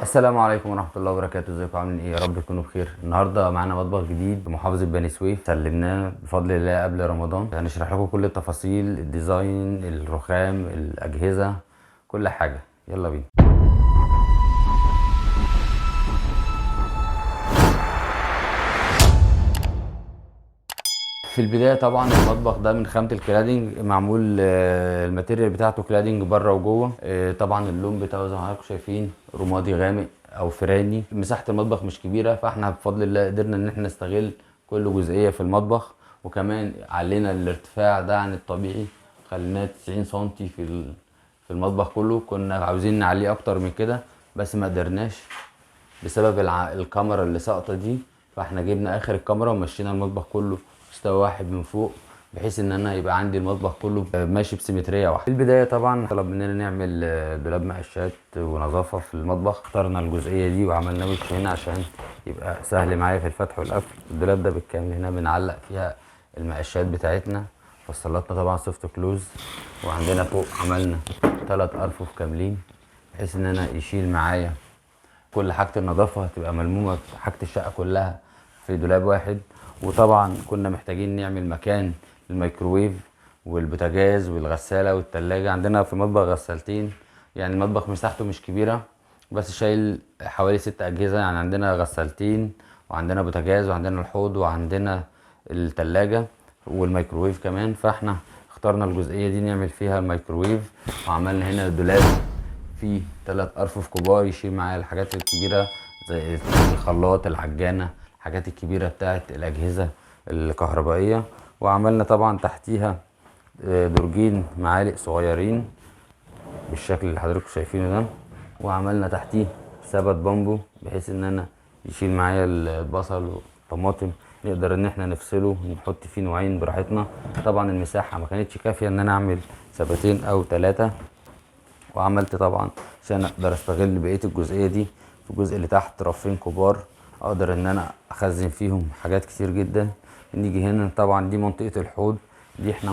السلام عليكم ورحمة الله وبركاته. ازيكم عاملين ايه؟ يا رب تكونوا بخير. النهارده معانا مطبخ جديد بمحافظة بني سويف، سلمناه بفضل الله قبل رمضان. هنشرح لكم كل التفاصيل، الديزاين، الرخام، الأجهزة، كل حاجة. يلا بينا. في البداية طبعا المطبخ ده من خامة الكلادنج، معمول الماتيريال بتاعته كلادنج بره وجوه. طبعا اللون بتاعه زي ما حضراتكم شايفين رمادي غامق او فراني. مساحة المطبخ مش كبيرة، فاحنا بفضل الله قدرنا ان احنا نستغل كل جزئية في المطبخ، وكمان علينا الارتفاع ده عن الطبيعي، خليناه 90 سنتي في المطبخ كله. كنا عاوزين نعليه اكتر من كده بس ما قدرناش بسبب الكاميرا اللي ساقطه دي. فاحنا جبنا اخر الكاميرا ومشينا المطبخ كله مستوى واحد من فوق، بحيث ان انا يبقى عندي المطبخ كله ماشي بسيمتريه واحده. في البدايه طبعا طلب مننا نعمل دولاب مقشات ونظافه في المطبخ. اخترنا الجزئيه دي وعملنا وش هنا عشان يبقى سهل معايا في الفتح والقفل. الدولاب ده بالكامل هنا بنعلق فيها المقشات بتاعتنا. وصلتنا طبعا سوفت كلوز، وعندنا فوق عملنا 3 ارفف كاملين بحيث ان انا يشيل معايا كل حاجة النظافة، هتبقى ملمومة في حاجة الشقة كلها في دولاب واحد. وطبعا كنا محتاجين نعمل مكان للميكروويف والبوتاجاز والغسالة والتلاجة. عندنا في المطبخ غسالتين، يعني المطبخ مساحته مش كبيرة بس شايل حوالي 6 أجهزة. يعني عندنا غسالتين وعندنا بوتاجاز وعندنا الحوض وعندنا التلاجة والميكروويف كمان. فاحنا اخترنا الجزئية دي نعمل فيها الميكروويف، وعملنا هنا دولاب فيه 3 أرفف كبار يشيل معايا الحاجات الكبيرة زي الخلاط، العجانة، الحاجات الكبيرة بتاعت الأجهزة الكهربائية. وعملنا طبعا تحتيها درجين معالق صغيرين بالشكل اللي حضراتكم شايفينه ده. وعملنا تحتيه سبت بامبو بحيث ان انا يشيل معايا البصل والطماطم، نقدر ان احنا نفصله ونحط فيه نوعين براحتنا. طبعا المساحة ما كانتش كافية ان انا اعمل سبتين او 3، وعملت طبعا عشان اقدر استغل بقيه الجزئيه دي في الجزء اللي تحت رفين كبار اقدر ان انا اخزن فيهم حاجات كتير جدا. نيجي هنا طبعا دي منطقه الحوض، دي احنا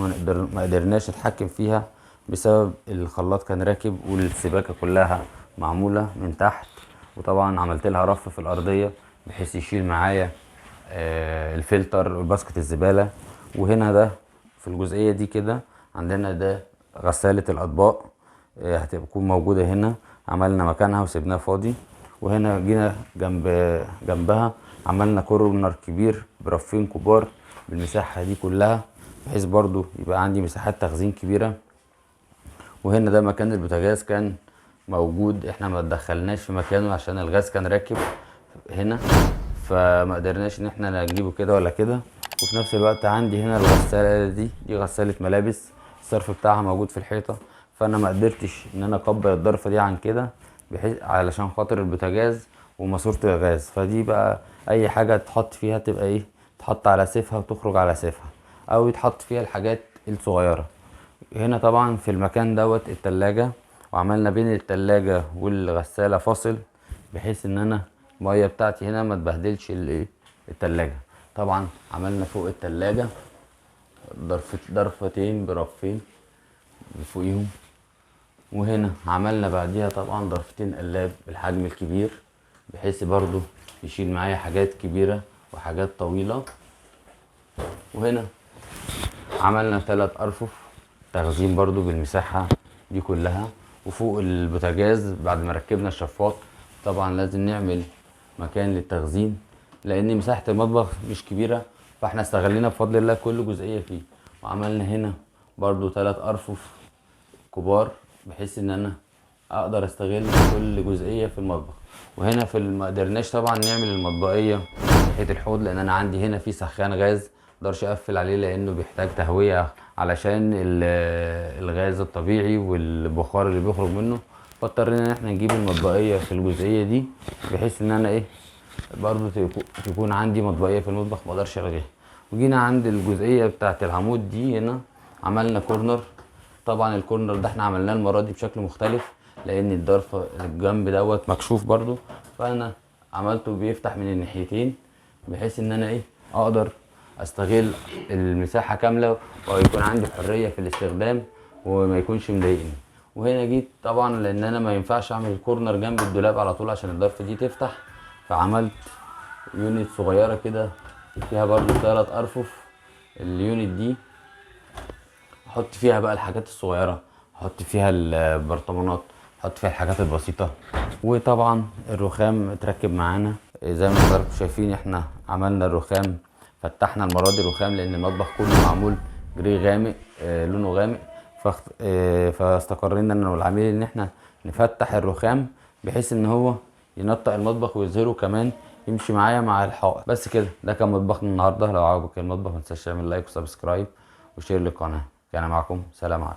ما قدرناش نتحكم فيها بسبب الخلاط كان راكب والسباكه كلها معموله من تحت. وطبعا عملت لها رف في الارضيه بحيث يشيل معايا الفلتر وباسكت الزباله. وهنا ده في الجزئيه دي كده عندنا ده غساله الاطباق، هتكون موجودة هنا. عملنا مكانها وسيبناه فاضي. وهنا جينا جنبها عملنا كورنر كبير برفين كبار بالمساحة دي كلها بحيث برضو يبقى عندي مساحات تخزين كبيرة. وهنا ده مكان البوتاجاز كان موجود، احنا ما تدخلناش في مكانه عشان الغاز كان راكب هنا، فما قدرناش ان احنا نجيبه كده ولا كده. وفي نفس الوقت عندي هنا الغسالة دي غسالة ملابس، الصرف بتاعها موجود في الحيطة. فانا ما قدرتش ان انا اكبر الضرفة دي عن كده بحيث علشان خاطر البوتاجاز وماسورة الغاز. فدي بقى اي حاجة تحط فيها تبقى ايه، تحط على سيفها وتخرج على سيفها، او يتحط فيها الحاجات الصغيرة. هنا طبعا في المكان دوت التلاجة، وعملنا بين التلاجة والغسالة فاصل بحيث ان انا المية بتاعتي هنا ما تبهدلش التلاجة. طبعا عملنا فوق التلاجة ضرفتين برفين فوقيهم. وهنا عملنا بعديها طبعا ضرفتين قلاب بالحجم الكبير بحيث برضو يشيل معايا حاجات كبيرة وحاجات طويلة. وهنا عملنا 3 أرفف تخزين برضو بالمساحة دي كلها. وفوق البوتاجاز بعد ما ركبنا الشفاط طبعا لازم نعمل مكان للتخزين لان مساحة المطبخ مش كبيرة، فاحنا استغلينا بفضل الله كل جزئية فيه. وعملنا هنا برضو 3 أرفف كبار بحيث ان انا اقدر استغل كل جزئية في المطبخ. وهنا ما قدرناش طبعا نعمل المطبخية ناحية الحوض لان انا عندي هنا في سخان غاز مقدرش اقفل عليه لانه بيحتاج تهوية علشان الغاز الطبيعي والبخار اللي بيخرج منه. فاضطرينا ان احنا نجيب المطبخية في الجزئية دي بحيث ان انا ايه برضو تكون عندي مطبخية في المطبخ مقدرش الغيها. وجينا عند الجزئية بتاعت العمود دي هنا عملنا كورنر. طبعا الكورنر ده احنا عملناه المرة دي بشكل مختلف لان الضرفة الجنب دوت مكشوف برضو، فانا عملته بيفتح من الناحيتين بحيث ان انا ايه اقدر استغل المساحة كاملة ويكون عندي حرية في الاستخدام وما يكونش مضايقني. وهنا جيت طبعا لان انا ما ينفعش اعمل كورنر جنب الدولاب على طول عشان الضرفه دي تفتح، فعملت يونت صغيره كده فيها برضو 3 ارفف. اليونت دي احط فيها بقى الحاجات الصغيره، احط فيها البرطمانات، احط فيها الحاجات البسيطه. وطبعا الرخام اتركب معانا زي ما حضراتكم شايفين. احنا عملنا الرخام، فتحنا المره دي الرخام لان المطبخ كله معمول جري غامق، لونه غامق. فاستقرينا انا والعميل ان احنا نفتح الرخام بحيث ان هو ينطق المطبخ ويظهره كمان، يمشي معايا مع الحائط. بس كده، ده كان مطبخنا النهارده. لو عجبك المطبخ ما تنساش تعمل لايك وسبسكرايب وشير للقناه. كان معكم سلام عليكم.